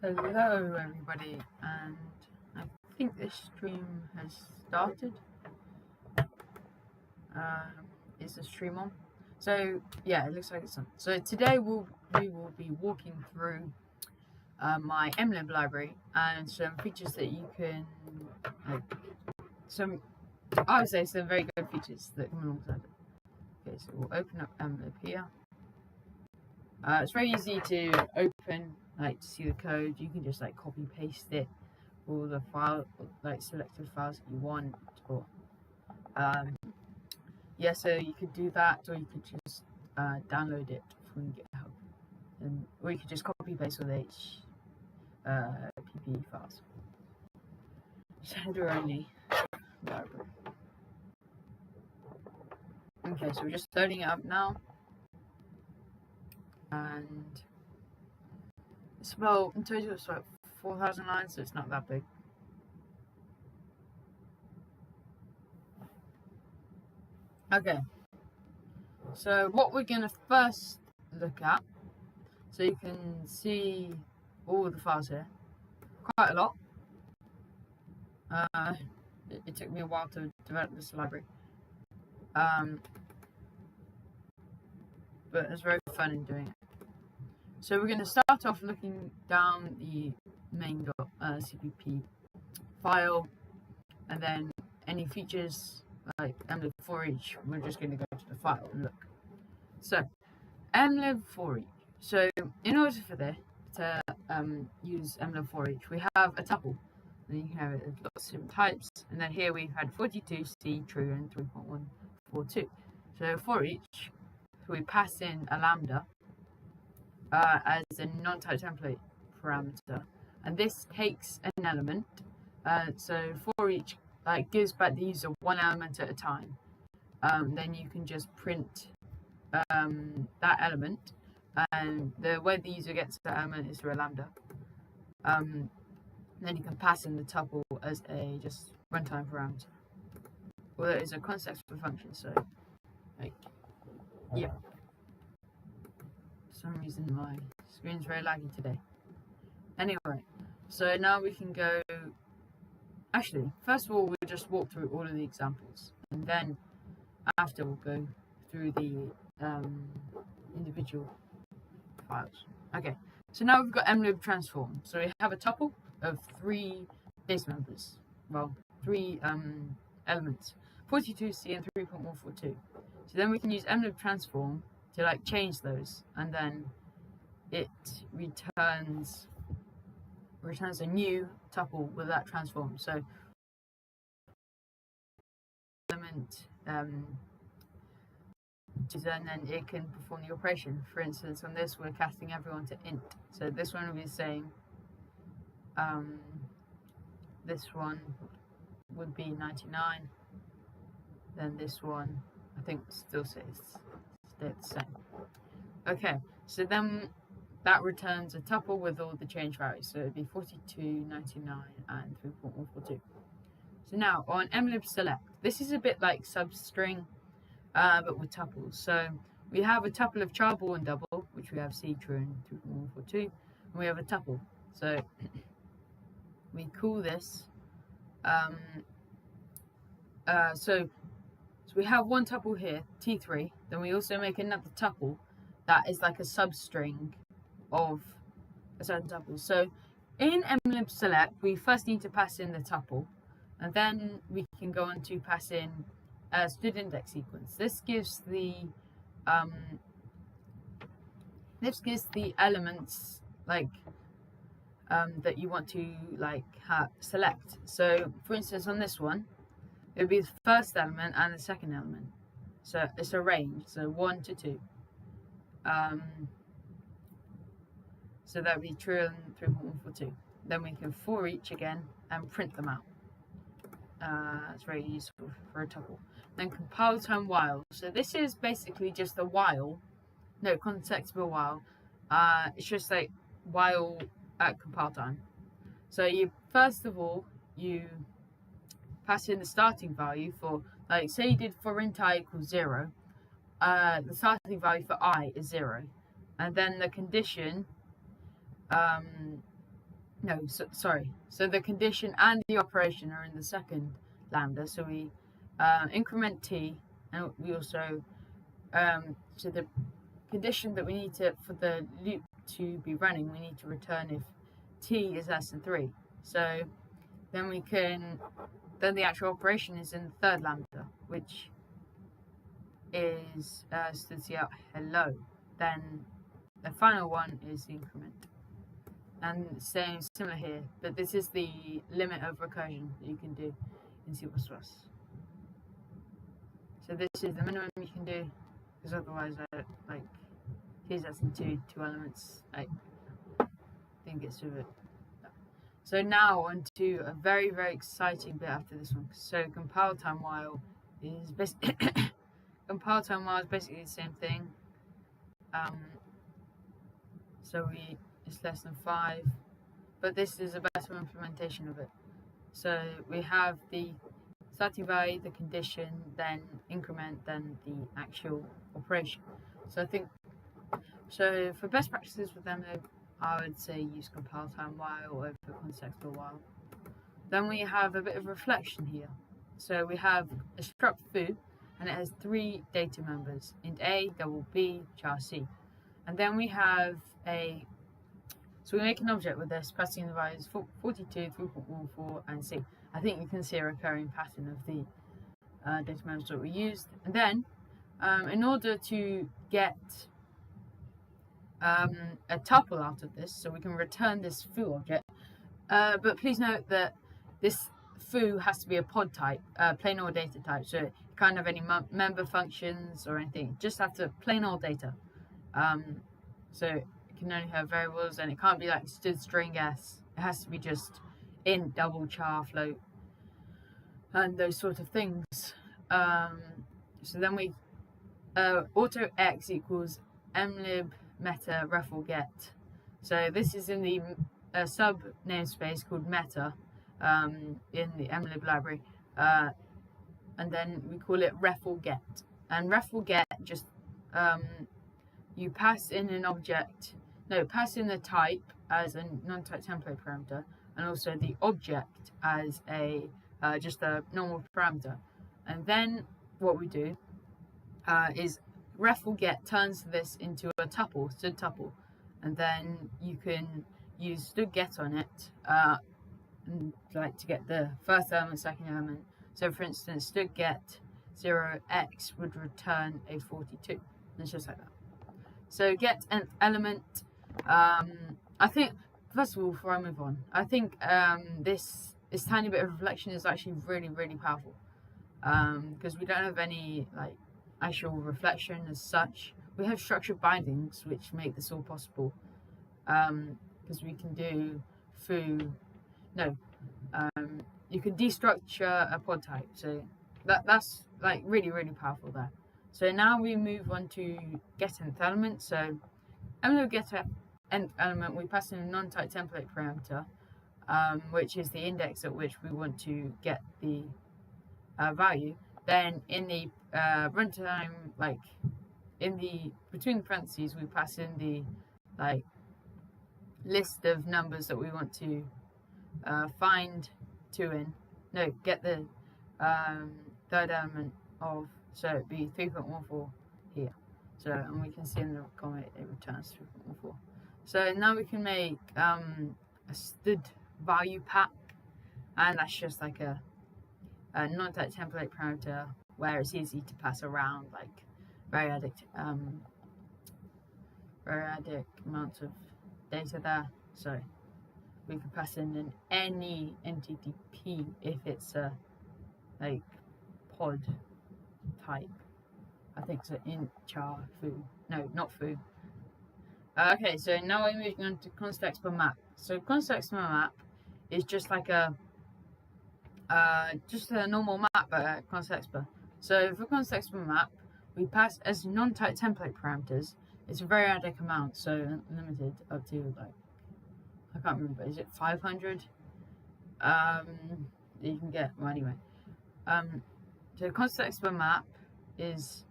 Hello everybody, and I think this stream has started. Is the stream on? So yeah, it looks like it's on. So today we will be walking through my mlib library and some features that you can I would say some very good features that come alongside it. Okay, so we'll open up mlib here. It's very easy to open, to see the code. You can just copy paste it, all the file, selected files that you want, or so you could do that, or you could just download it from GitHub, or you could just copy paste all the HTTP files. It's header only library. Okay, so we're just loading it up now. And it's about, in total, it's about 4,000 lines, so it's not that big. Okay, so what we're going to first look at, so you can see all the files here, quite a lot. It took me a while to develop this library, but it's very fun in doing it. So we're going to start off looking down the main.cpp file, and then any features like mlib for each, we're just going to go to the file and look. So mlib for each. So in order for this to use mlib for each, we have a tuple, and you can have it lots of different types. And then here we've had 42C true and 3.142. So for each, we pass in a lambda as a non-type template parameter, and this takes an element. So for each gives back the user one element at a time. Then you can just print that element, and the way the user gets that element is through a lambda. Then you can pass in the tuple as a just runtime parameter. Well, that is a context for function. So, yeah. For some reason my screen's very laggy today. Anyway, so now we can go. Actually, first of all, we'll just walk through all of the examples, and then after we'll go through the individual files. Okay, so now we've got mlib transform. So we have a tuple of 3 base members. Well, 3 elements, 42C and 3.142. So then we can use mlib transform to change those, and then it returns a new tuple with that transform. So element and then it can perform the operation. For instance, on this we're casting everyone to int. So this one will be saying this one would be 99. Then this one I think still stay the same. Okay, so then that returns a tuple with all the change values. So it'd be 42, 99, and 3.142. So now on mlib select, this is a bit like substring, but with tuples. So we have a tuple of char ball and double, which we have C true and 3.142, and we have a tuple. So we call this. So we have one tuple here, T3. Then we also make another tuple that is like a substring of a certain tuple. So in mlib select, we first need to pass in the tuple, and then we can go on to pass in a std index sequence. This gives the elements that you want to select. So for instance, on this one, it would be the first element and the second element. So it's a range, so 1 to 2. So that would be true and 3.142. Then we can for each again and print them out. It's very useful for a tuple. Then compile time while. So this is basically just a while. No, context for a while. It's just while at compile time. So you first of all you pass in the starting value for say you did for int I equals 0. The starting value for I is 0, and then the condition no, sorry. So the condition and the operation are in the second lambda. So we increment t, and we also so the condition that we need to for the loop to be running, we need to return if t is less than 3. So then then the actual operation is in the third lambda, which is std out hello. Then the final one is the increment. And similar here, but this is the limit of recursion that you can do in C++. So this is the minimum you can do, because otherwise, like, here's that's in two elements. I think it's with it. So now on to a very, very exciting bit after this one. So compile time while is basically compile time while is basically the same thing. So it's less than 5, but this is a better implementation of it. So we have the starting value, the condition, then increment, then the actual operation. So I think, so for best practices with mlib, I would say use compile time while over context for while. Then we have a bit of reflection here. So we have a struct foo, and it has 3 data members, int a, double b, char c. And then we have so we make an object with this, passing the values 42, 3.14, and c. I think you can see a recurring pattern of the data members that we used. And then, in order to get a tuple out of this, so we can return this foo object, but please note that this foo has to be a pod type, plain old data type, so it can't have any member functions or anything, just have to plain old data. So it can only have variables, and it can't be like string s. It has to be just int, double, char, float, and those sort of things. So then we auto x equals mlib meta refl get. So this is in the sub namespace called meta in the mlib library, and then we call it refl get. And refl get just you pass in an object, pass in the type as a non-type template parameter, and also the object as a just a normal parameter. And then what we do is refl get turns this into a tuple, std tuple, and then you can use std get on it, and like to get the first element, second element. So for instance, std get 0x would return a 42. And it's just like that. So get an element. I think, first of all, before I move on, I think this tiny bit of reflection is actually really, really powerful, because we don't have any like actual reflection as such. We have structured bindings which make this all possible, because we can do foo. You can destructure a pod type, so that's like really, really powerful there. So now we move on to get nth element. So mlib get nth element, we pass in a non-type template parameter, which is the index at which we want to get the value. Then in the runtime, like between the parentheses, we pass in the like list of numbers that we want to find get the third element of. So it'd be 3.14 here. So, and we can see in the comment it returns 3.14. So now we can make a std value pack, and that's just like a non-type template parameter where it's easy to pass around like variadic amounts of data there. So we can pass in any NTTP if it's a like pod type. I think so. Int char foo. No, not foo. Okay, so now we're moving on to context per map. So context per map is just like a normal map, but context per. So for context per map, we pass as non-type template parameters. It's a variadic amount, so limited up to like I can't remember. Is it 500? You can get well anyway. So context per map is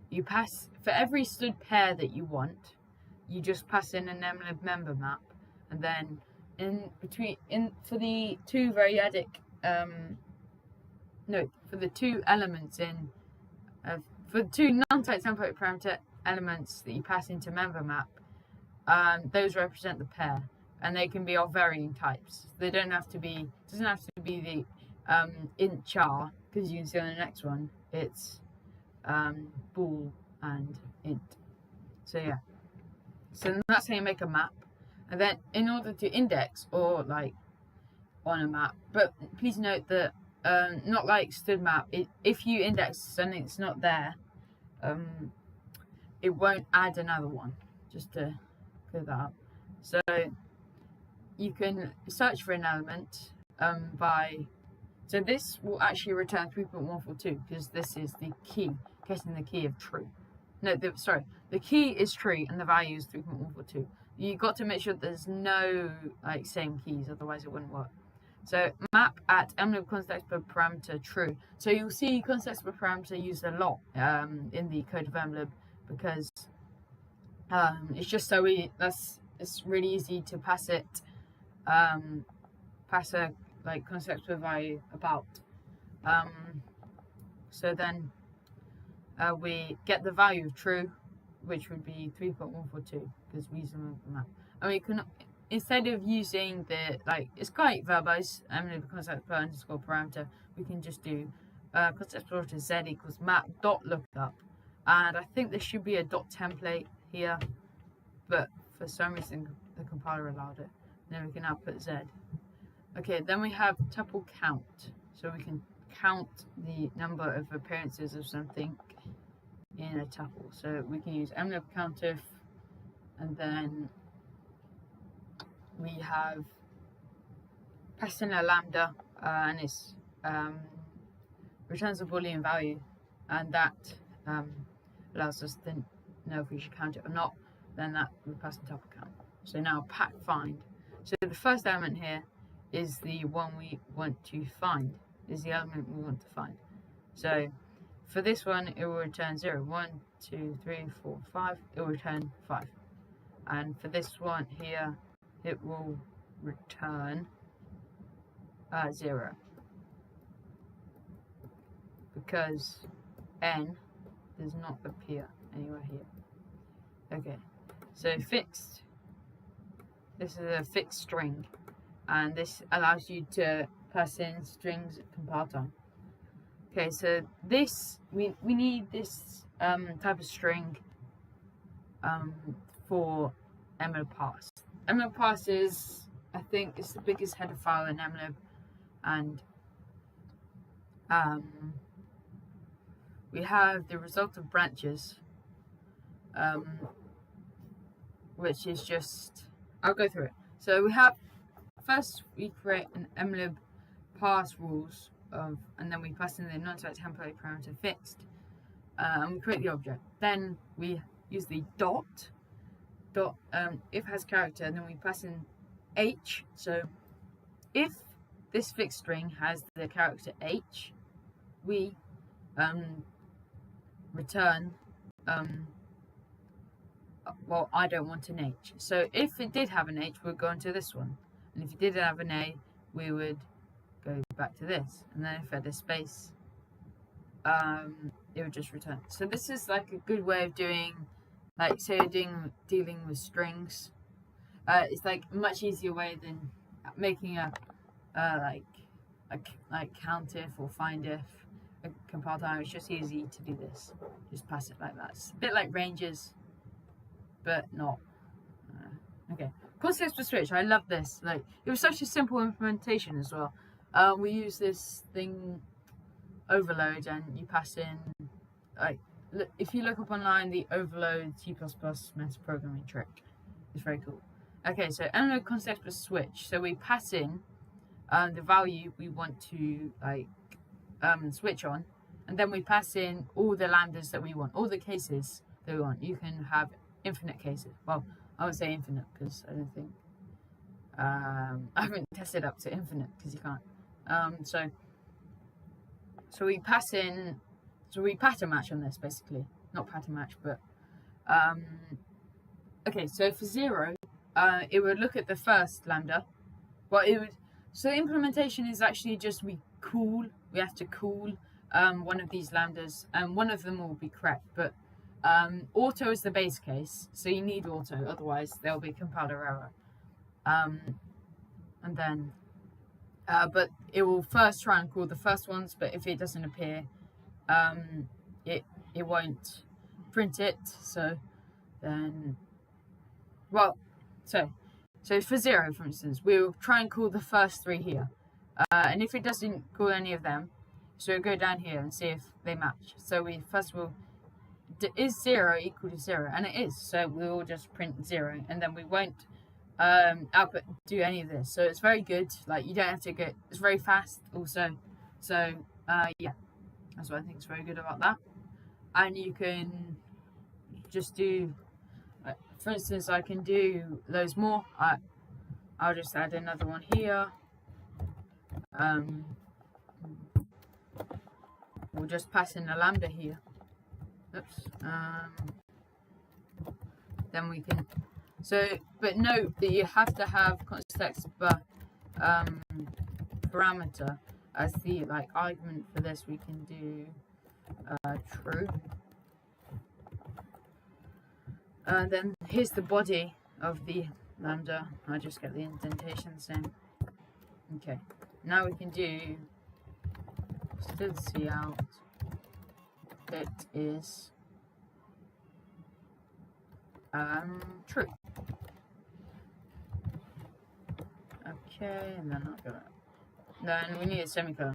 you pass for every std pair that you want, you just pass in an mlib member map, and then for the two variadic for the two elements for the two non-type template parameter elements that you pass into member map, those represent the pair, and they can be of varying types. They don't have to be. Doesn't have to be the int char, because you can see on the next one it's bool and int. So yeah. So that's how you make a map, and then in order to index or like on a map, but please note that not like std map. If you index something that's not there, it won't add another one. Just to clear that up. So you can search for an element so this will actually return 3.142 because this is the key, getting the key of true. No, the key is true and the value is 3.142. You got to make sure there's no like same keys, otherwise it wouldn't work. So map at mlib context per parameter true. So you'll see context per parameter used a lot in the code of mlib because it's just so it's really easy to pass a like context per value about. So then we get the value of true, which would be 3.142 because we use the map. And we can, instead of using it's quite verbose, mlib context per underscore parameter, we can just do context parameter z equals map dot lookup, and I think there should be a dot template here, but for some reason the compiler allowed it. And then we can output z. Okay, then we have tuple count, so we can count the number of appearances of something in a tuple. So we can use mlib countif, and then we have passed in a lambda, and it's returns a Boolean value, and that allows us to know if we should count it or not. Then that we pass in tuple count. So now pack find. So the first element here is the one we want to find, is the element we want to find. So for this one, it will return 0. 1, 2, 3, 4, 5. It will return 5. And for this one here, it will return 0. Because n does not appear anywhere here. Okay, so fixed. This is a fixed string, and this allows you to pass in strings at compile time. Okay, so this we need this type of string for mlib parse. Mlib parse is, I think, it's the biggest header file in mlib, and we have the result of branches, which is just, I'll go through it. So we have, first we create an mlib parse rules and then we pass in the non-type template parameter fixed, and we create the object. Then we use the dot if has character, and then we pass in h. So if this fixed string has the character h, we return well, I don't want an h. So if it did have an h, we'd go into this one, and if it did have an a, we would go back to this, and then if it had a space, it would just return. So this is like a good way of doing, like, say you're dealing with strings. It's like a much easier way than making a countif or findif a compile time. It's just easy to do this. Just pass it like that. It's a bit like ranges, but not. Okay, context per switch. I love this. Like, it was such a simple implementation as well. We use this thing overload, and you pass in, like, if you look up online, the overload C++ metaprogramming trick is very cool. Okay, so mlib context per switch. So we pass in the value we want to switch on, and then we pass in all the lambdas that we want, all the cases that we want. You can have infinite cases. Well, I would say infinite because I don't think I haven't tested up to infinite because you can't. So we pass in, so we pattern match on this basically, not pattern match, but okay. So for 0, it would look at the first lambda well, it would. So the implementation is actually just we have to call one of these lambdas, and one of them will be correct, but auto is the base case, so you need auto, otherwise there'll be compiler error. And then, but it will first try and call the first ones, but if it doesn't appear, it won't print it. So then, well, so for 0, for instance, we'll try and call the first 3 here, and if it doesn't call any of them, so we'll go down here and see if they match. So we first of all, is 0 equal to 0? And it is, so we'll just print 0, and then we won't output do any of this. So it's very good, like you don't have to get, it's very fast also. So yeah, that's what I think is very good about that. And you can just do, for instance, I can do loads more. I'll just add another one here. We'll just pass in a lambda here. Oops. Then we can. So, but note that you have to have context parameter as the argument for this. We can do true. Then here's the body of the lambda. I just get the indentation the same. Okay. Now we can do still cout. It is true. Okay, and then I'll go. Then we need a semicolon.